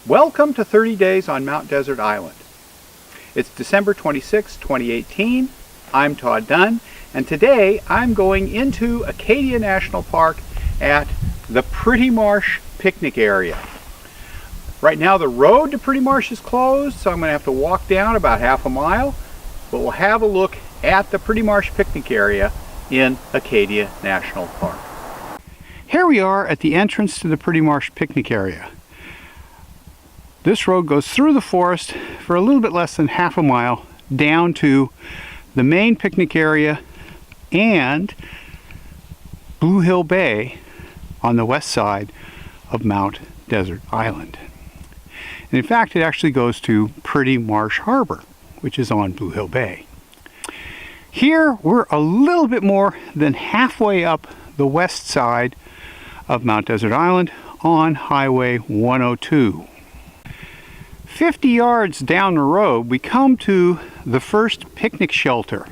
Welcome to 30 Days on Mount Desert Island. It's December 26, 2018. I'm Todd Dunn, and today I'm going into Acadia National Park at the Pretty Marsh Picnic Area. Right now the road to Pretty Marsh is closed, so I'm going to have to walk down about half a mile, but we'll have a look at the Pretty Marsh Picnic Area in Acadia National Park. Here we are at the entrance to the Pretty Marsh Picnic Area. This road goes through the forest for a little bit less than half a mile down to the main picnic area and Blue Hill Bay on the west side of Mount Desert Island. And in fact, it actually goes to Pretty Marsh Harbor, which is on Blue Hill Bay. Here we're a little bit more than halfway up the west side of Mount Desert Island on Highway 102. 50 yards down the road, we come to the first picnic shelter.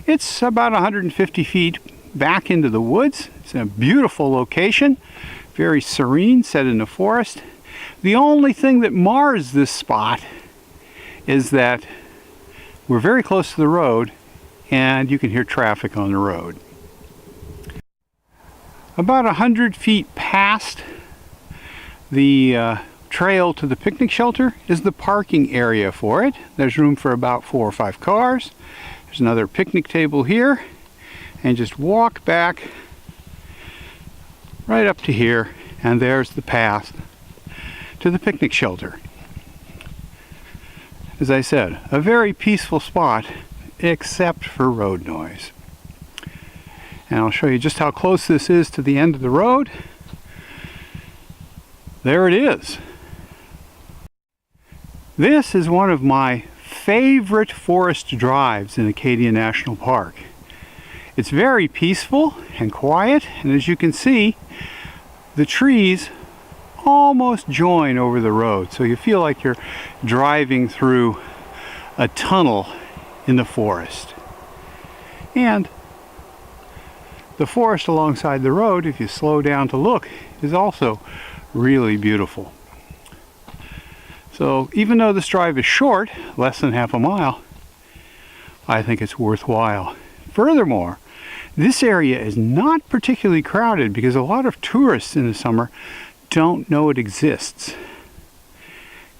It's about 150 feet back into the woods. It's a beautiful location, very serene, set in the forest. The only thing that mars this spot is that we're very close to the road and you can hear traffic on the road. About 100 feet past the trail to the picnic shelter is the parking area for it. There's room for about 4 or 5 cars. There's another picnic table here, and just walk back right up to here, and there's the path to the picnic shelter. As I said, a very peaceful spot except for road noise. And I'll show you just how close this is to the end of the road. There it is. This is one of my favorite forest drives in Acadia National Park. It's very peaceful and quiet, and as you can see, the trees almost join over the road, so you feel like you're driving through a tunnel in the forest. And the forest alongside the road, if you slow down to look, is also really beautiful. So even though this drive is short, less than half a mile, I think it's worthwhile. Furthermore, this area is not particularly crowded because a lot of tourists in the summer don't know it exists.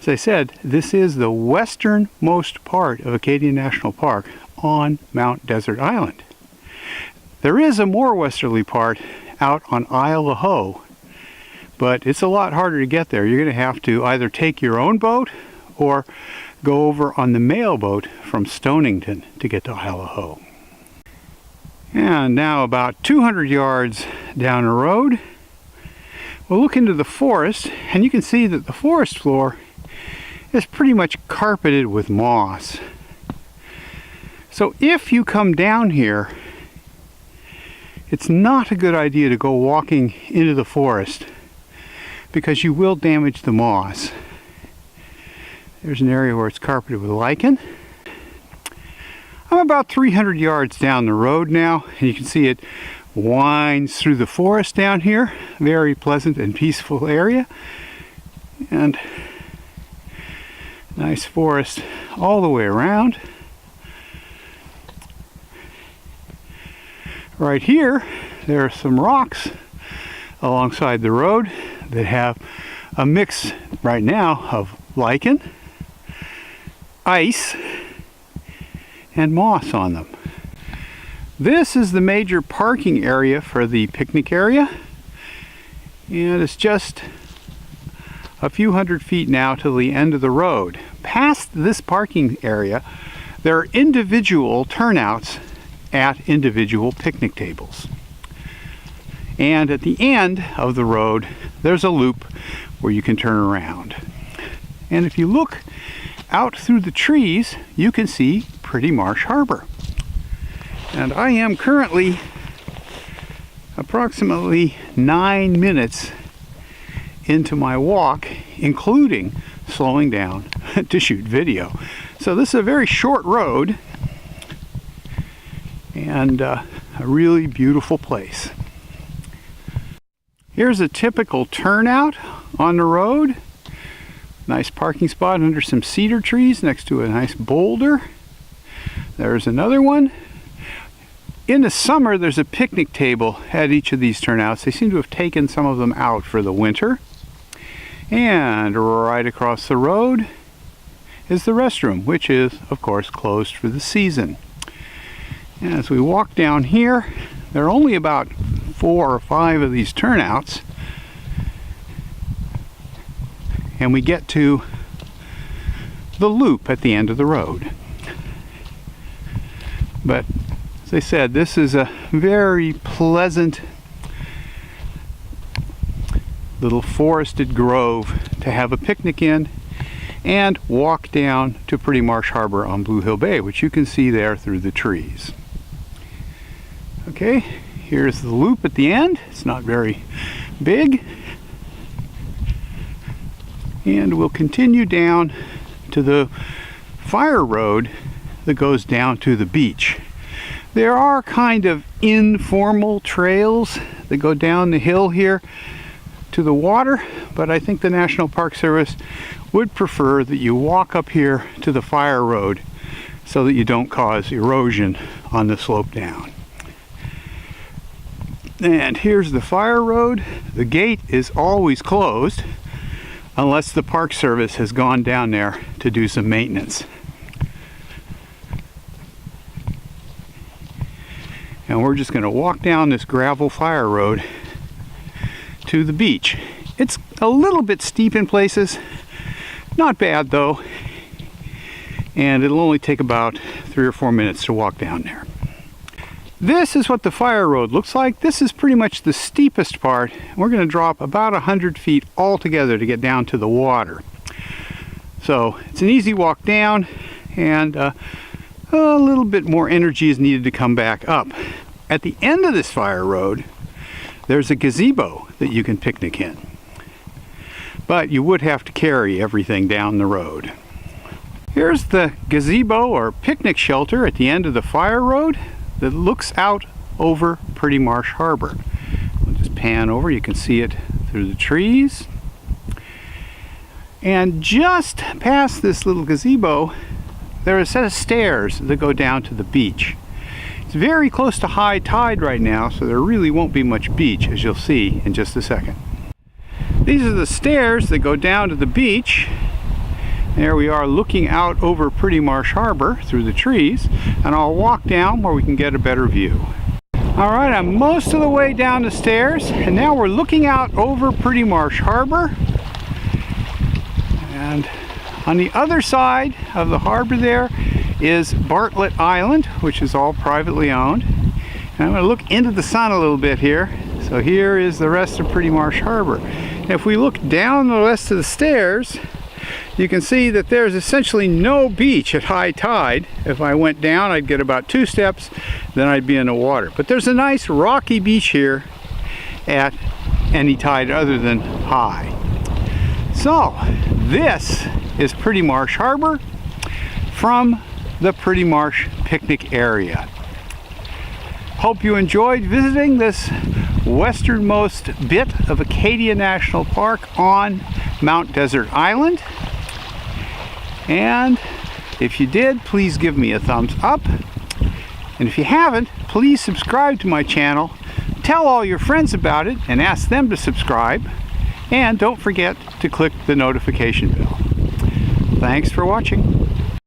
As I said, this is the westernmost part of Acadia National Park on Mount Desert Island. There is a more westerly part out on Isle of Ho, but it's a lot harder to get there. You're going to have to either take your own boat or go over on the mail boat from Stonington to get to Isle of Ho. And now about 200 yards down the road, we'll look into the forest, and you can see that the forest floor is pretty much carpeted with moss. So if you come down here, it's not a good idea to go walking into the forest because you will damage the moss. There's an area where it's carpeted with lichen. I'm about 300 yards down the road now, and you can see it winds through the forest down here. Very pleasant and peaceful area. And nice forest all the way around. Right here, there are some rocks alongside the road that have a mix right now of lichen, ice, and moss on them. This is the major parking area for the picnic area, and it's just a few hundred feet now to the end of the road. Past this parking area, there are individual turnouts at individual picnic tables. And at the end of the road, there's a loop where you can turn around. And if you look out through the trees, you can see Pretty Marsh Harbor. And I am currently approximately 9 minutes into my walk, including slowing down to shoot video. So this is a very short road and a really beautiful place. Here's a typical turnout on the road. Nice parking spot under some cedar trees next to a nice boulder. There's another one. In the summer, there's a picnic table at each of these turnouts. They seem to have taken some of them out for the winter. And right across the road is the restroom, which is, of course, closed for the season. And as we walk down here, there are only about 4 or 5 of these turnouts. And we get to the loop at the end of the road. But as I said, this is a very pleasant little forested grove to have a picnic in and walk down to Pretty Marsh Harbor on Blue Hill Bay, which you can see there through the trees. Okay, here's the loop at the end. It's not very big. And we'll continue down to the fire road that goes down to the beach. There are kind of informal trails that go down the hill here to the water, but I think the National Park Service would prefer that you walk up here to the fire road so that you don't cause erosion on the slope down. And here's the fire road. The gate is always closed unless the Park Service has gone down there to do some maintenance. And we're just going to walk down this gravel fire road to the beach. It's a little bit steep in places, not bad though, and it'll only take about 3 or 4 minutes to walk down there. This is what the fire road looks like. This is pretty much the steepest part. We're going to drop about 100 feet altogether to get down to the water. So it's an easy walk down, and a little bit more energy is needed to come back up. At the end of this fire road, there's a gazebo that you can picnic in. But you would have to carry everything down the road. Here's the gazebo or picnic shelter at the end of the fire road that looks out over Pretty Marsh Harbor. We'll just pan over, you can see it through the trees. And just past this little gazebo, there are a set of stairs that go down to the beach. It's very close to high tide right now, so there really won't be much beach, as you'll see in just a second. These are the stairs that go down to the beach. There we are looking out over Pretty Marsh Harbor through the trees, and I'll walk down where we can get a better view. Alright, I'm most of the way down the stairs, and now we're looking out over Pretty Marsh Harbor. And on the other side of the harbor there is Bartlett Island, which is all privately owned. And I'm going to look into the sun a little bit here. So here is the rest of Pretty Marsh Harbor. And if we look down the rest of the stairs, you can see that there's essentially no beach at high tide. If I went down, I'd get about 2 steps, then I'd be in the water. But there's a nice rocky beach here at any tide other than high. So this is Pretty Marsh Harbor from the Pretty Marsh Picnic Area. Hope you enjoyed visiting this westernmost bit of Acadia National Park on Mount Desert Island. And if you did, please give me a thumbs up. And if you haven't, please subscribe to my channel. Tell all your friends about it and ask them to subscribe. And don't forget to click the notification bell. Thanks for watching.